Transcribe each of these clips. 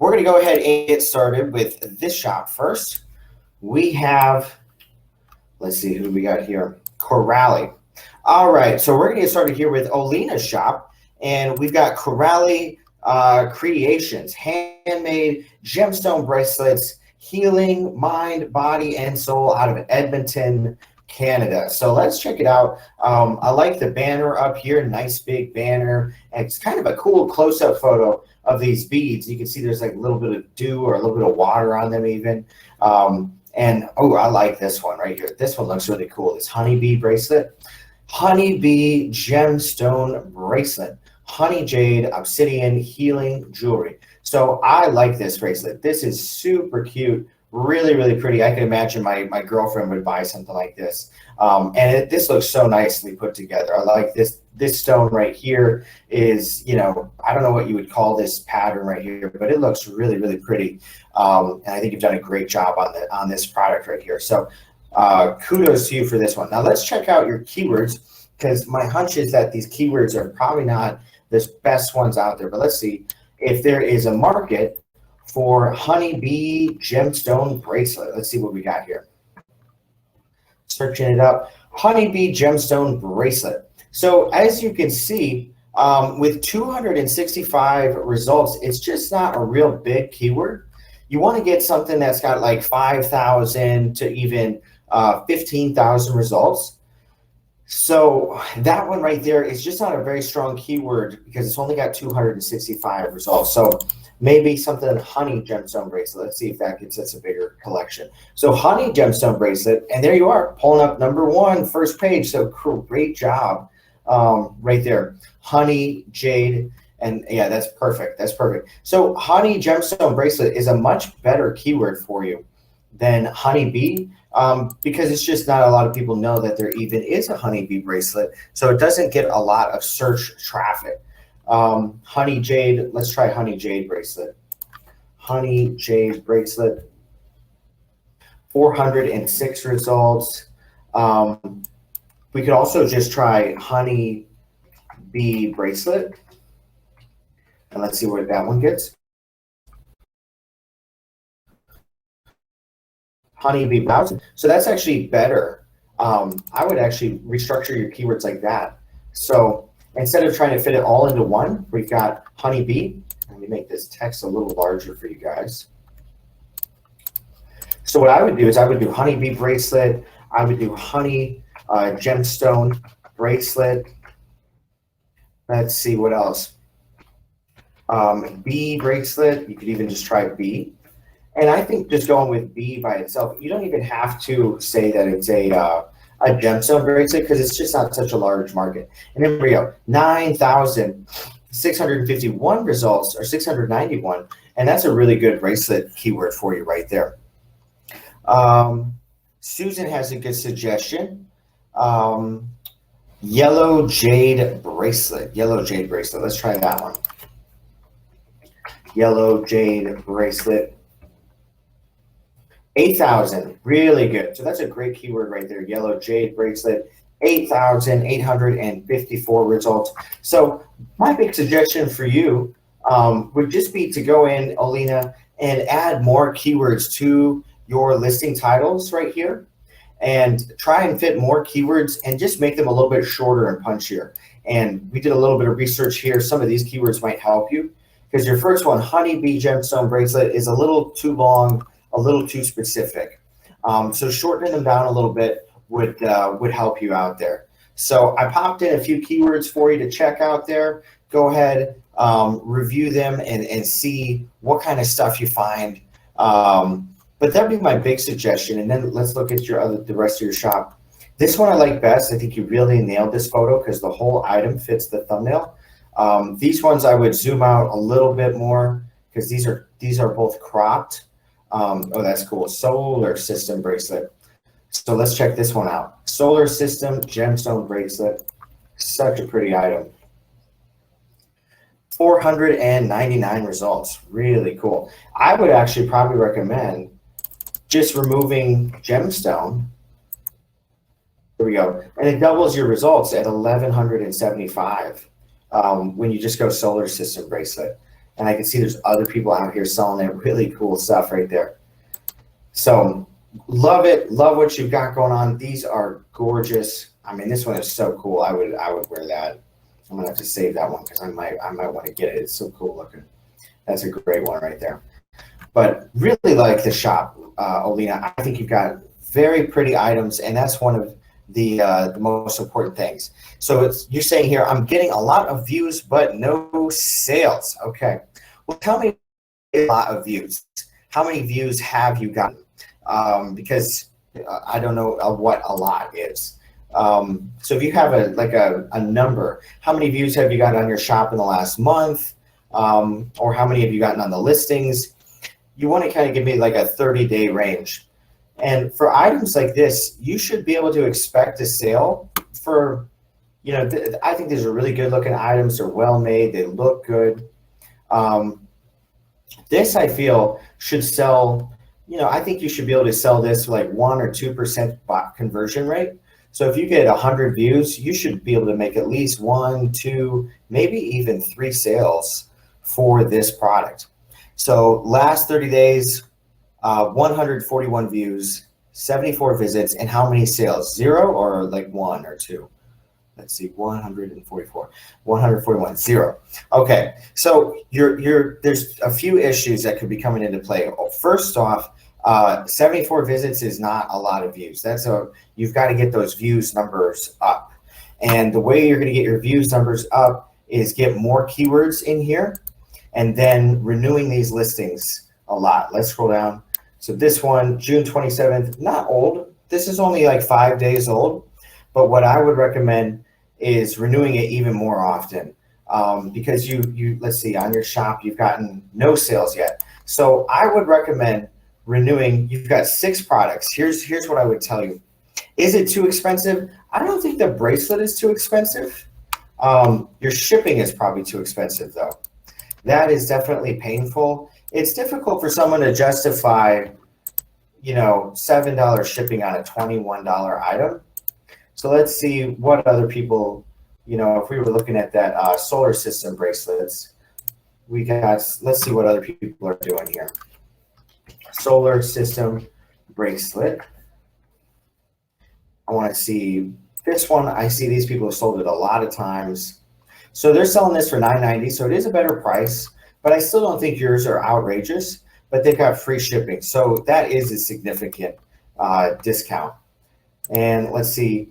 we're going to go ahead and get started with this shop first. We have, let's see who we got here, Coralie. All right, so we're going to get started here with Olina's shop, and we've got Coralie Creations, handmade gemstone bracelets, healing mind, body, and soul out of Edmonton, Canada. So let's check it out. I like the banner up here, nice big banner, and it's kind of a cool close-up photo of these beads. You can see there's like a little bit of dew or a little bit of water on them even. And oh, I like this one right here. This one looks really cool. This honeybee bracelet, honeybee gemstone bracelet, honey jade obsidian healing jewelry. So I like this bracelet. This is super cute, really, really pretty. I can imagine my girlfriend would buy something like this. This looks so nicely put together. I like this. This stone right here is, you know, I don't know what you would call this pattern right here, but it looks really, really pretty. And I think you've done a great job on this product right here. So kudos to you for this one. Now let's check out your keywords, because my hunch is that these keywords are probably not the best ones out there, but let's see if there is a market for honeybee gemstone bracelet. Let's see what we got here. Searching it up, honeybee gemstone bracelet. So as you can see, with 265 results, it's just not a real big keyword. You want to get something that's got like 5,000 to even 15,000 results. So that one right there is just not a very strong keyword because it's only got 265 results. So maybe something honey gemstone bracelet. Let's see if that gets us a bigger collection. So honey gemstone bracelet, and there you are, pulling up #1, first page. So great job right there. Honey jade, and yeah, that's perfect. That's perfect. So honey gemstone bracelet is a much better keyword for you than honeybee, because it's just not a lot of people know that there even is a honeybee bracelet. So it doesn't get a lot of search traffic. Honey jade, let's try honey jade bracelet. Honey jade bracelet, 406 results. We could also just try honey bee bracelet, and let's see where that one gets. Honeybee blouse. So that's actually better. I would actually restructure your keywords like that. So instead of trying to fit it all into one, we've got honeybee. Let me make this text a little larger for you guys. So what I would do is I would do honeybee bracelet. I would do honey gemstone bracelet. Let's see what else. Bee bracelet. You could even just try bee. And I think just going with bee by itself, you don't even have to say that it's a gemstone bracelet because it's just not such a large market. And then we go, 9,651 results, or 691, and that's a really good bracelet keyword for you right there. Susan has a good suggestion. Yellow jade bracelet. Yellow jade bracelet. Let's try that one. Yellow jade bracelet. 8,000, really good. So that's a great keyword right there. Yellow jade bracelet, 8,854 results. So my big suggestion for you would just be to go in, Olina, and add more keywords to your listing titles right here, and try and fit more keywords and just make them a little bit shorter and punchier. And we did a little bit of research here. Some of these keywords might help you, because your first one, honeybee gemstone bracelet, is a little too long, a little too specific. So shortening them down a little bit would help you out there. So I popped in a few keywords for you to check out there. Go ahead, review them and see what kind of stuff you find. But that'd be my big suggestion. And then let's look at the rest of your shop. This one I like best. I think you really nailed this photo because the whole item fits the thumbnail. These ones I would zoom out a little bit more because these are both cropped. Oh, that's cool. Solar system bracelet. So let's check this one out. Solar system gemstone bracelet. Such a pretty item. 499 results. Really cool. I would actually probably recommend just removing gemstone. There we go. And it doubles your results at 1,175 when you just go solar system bracelet. And I can see there's other people out here selling it. Really cool stuff right there. So love it. Love what you've got going on. These are gorgeous. I mean, this one is so cool. I would wear that. I'm gonna have to save that one because I might want to get it. It's so cool looking. That's a great one right there. But really like the shop, Olina. I think you've got very pretty items, and that's one of the most important things. So you're saying here, I'm getting a lot of views, but no sales. Okay. Well, tell me a lot of views. How many views have you gotten? Because I don't know what a lot is. So if you have a number, how many views have you gotten on your shop in the last month? Or how many have you gotten on the listings? You want to kind of give me like a 30-day range. And for items like this, you should be able to expect a sale for, I think these are really good looking items. They're well made. They look good. This I feel should sell, I think you should be able to sell this for like 1 or 2% conversion rate. So if you get 100 views, you should be able to make at least 1, 2, maybe even 3 sales for this product. So last 30 days, 141 views, 74 visits, and how many sales? 0 or like 1 or 2? Let's see, 144, 141, 0. Okay, so there's a few issues that could be coming into play. First off, 74 visits is not a lot of views. You've got to get those views numbers up. And the way you're going to get your views numbers up is get more keywords in here and then renewing these listings a lot. Let's scroll down. So this one, June 27th, not old. This is only like 5 days old. But what I would recommend is renewing it even more often because let's see, on your shop, you've gotten no sales yet. So I would recommend renewing. You've got 6 products. Here's what I would tell you. Is it too expensive? I don't think the bracelet is too expensive. Your shipping is probably too expensive though. That is definitely painful. It's difficult for someone to justify, $7 shipping on a $21 item. So let's see what other people, if we were looking at that solar system bracelets, let's see what other people are doing here. Solar system bracelet. I want to see this one. I see these people have sold it a lot of times. So they're selling this for $9.90, so it is a better price, but I still don't think yours are outrageous, but they've got free shipping. So that is a significant discount. And let's see,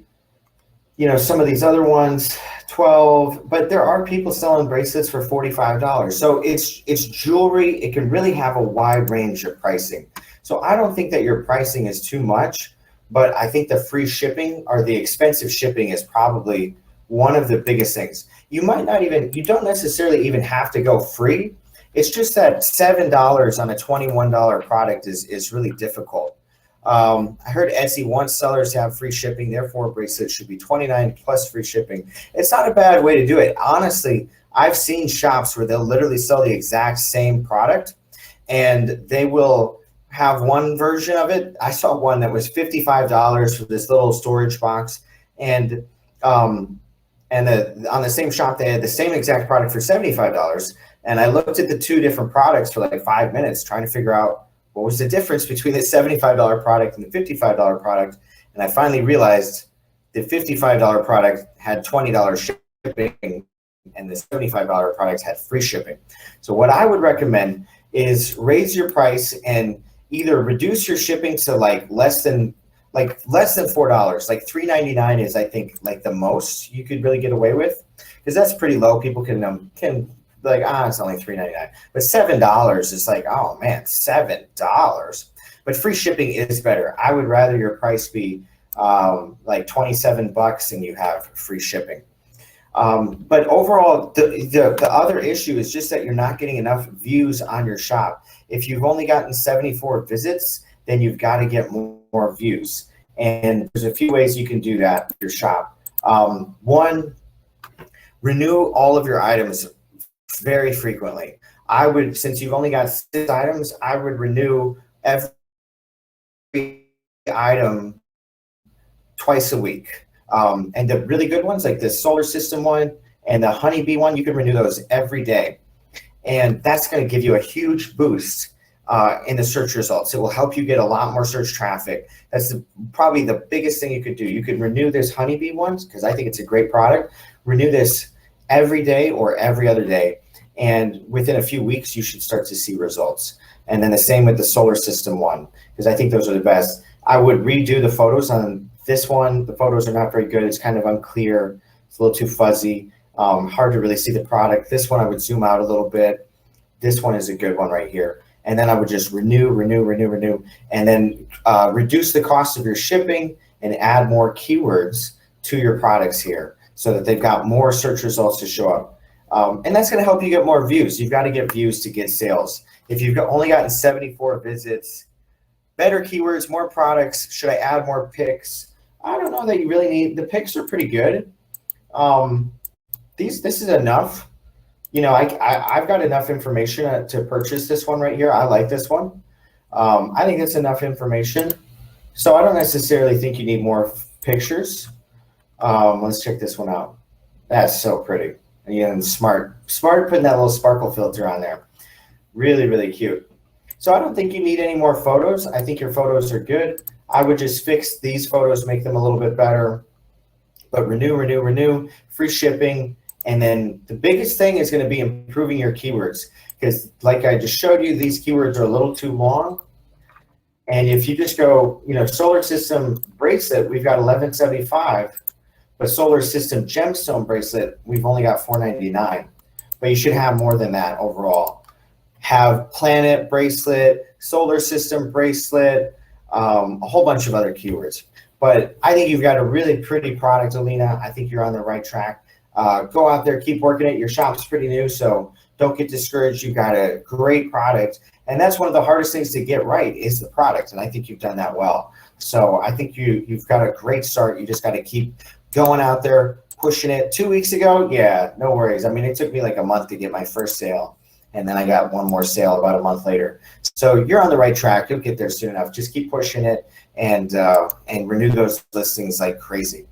some of these other ones, 12, but there are people selling bracelets for $45. So it's jewelry. It can really have a wide range of pricing. So I don't think that your pricing is too much, but I think the free shipping or the expensive shipping is probably one of the biggest things. You don't necessarily even have to go free. It's just that $7 on a $21 product is really difficult. I heard Etsy wants sellers to have free shipping, therefore bracelets should be $29 plus free shipping. It's not a bad way to do it. Honestly, I've seen shops where they'll literally sell the exact same product and they will have one version of it. I saw one that was $55 for this little storage box, and on the same shop they had the same exact product for $75. And I looked at the 2 different products for like 5 minutes trying to figure out what was the difference between the $75 product and the $55 product. And I finally realized the $55 product had $20 shipping and the $75 product had free shipping. So what I would recommend is raise your price and either reduce your shipping to less than $4. Like $3.99 is, I think, like the most you could really get away with, because that's pretty low. People can it's only $3.99, but $7 is like, oh man, $7. But free shipping is better. I would rather your price be like $27 and you have free shipping. But overall, the other issue is just that you're not getting enough views on your shop. If you've only gotten 74 visits, then you've got to get more views. And there's a few ways you can do that with your shop. One, renew all of your items very frequently. Since you've only got 6 items, I would renew every item twice a week. And the really good ones, like the solar system one and the honeybee one, you can renew those every day. and that's going to give you a huge boost in the search results. It will help you get a lot more search traffic. That's probably the biggest thing you could do. You could renew this honeybee one, because I think it's a great product. Renew this every day or every other day, and within a few weeks you should start to see results. And then the same with the solar system one, because I think those are the best. I would redo the photos on this one. The photos are not very good. It's kind of unclear. It's a little too fuzzy. Hard to really see the product. This one I would zoom out a little bit. This one is a good one right here. And then I would just renew, and then reduce the cost of your shipping and add more keywords to your products here so that they've got more search results to show up. And that's going to help you get more views. You've got to get views to get sales. If you've only gotten 74 visits, better keywords, more products. Should I add more pics? I don't know that you really need. The pics are pretty good. This is enough. You know, I've got enough information to purchase this one right here. I like this one. I think it's enough information. So I don't necessarily think you need more pictures. Let's check this one out. That's so pretty. And smart putting that little sparkle filter on there. Really, really cute. So I don't think you need any more photos. I think your photos are good. I would just fix these photos, make them a little bit better. But renew, free shipping. And then the biggest thing is going to be improving your keywords, because like I just showed you, these keywords are a little too long. And if you just go, you know, solar system bracelet, we've got 1175, but solar system gemstone bracelet, we've only got 499. But you should have more than that overall. Have planet bracelet, solar system bracelet, a whole bunch of other keywords. But I think you've got a really pretty product, Alina. I think you're on the right track. Go out there, keep working it. Your shop's pretty new, so don't get discouraged. You've got a great product, and that's one of the hardest things to get right is the product, and I think you've done that well. So I think you've got a great start. You just got to keep going out there, pushing it. 2 weeks ago, yeah, no worries. I mean, it took me like a month to get my first sale, and then I got one more sale about a month later. So you're on the right track. You'll get there soon enough. Just keep pushing it and renew those listings like crazy.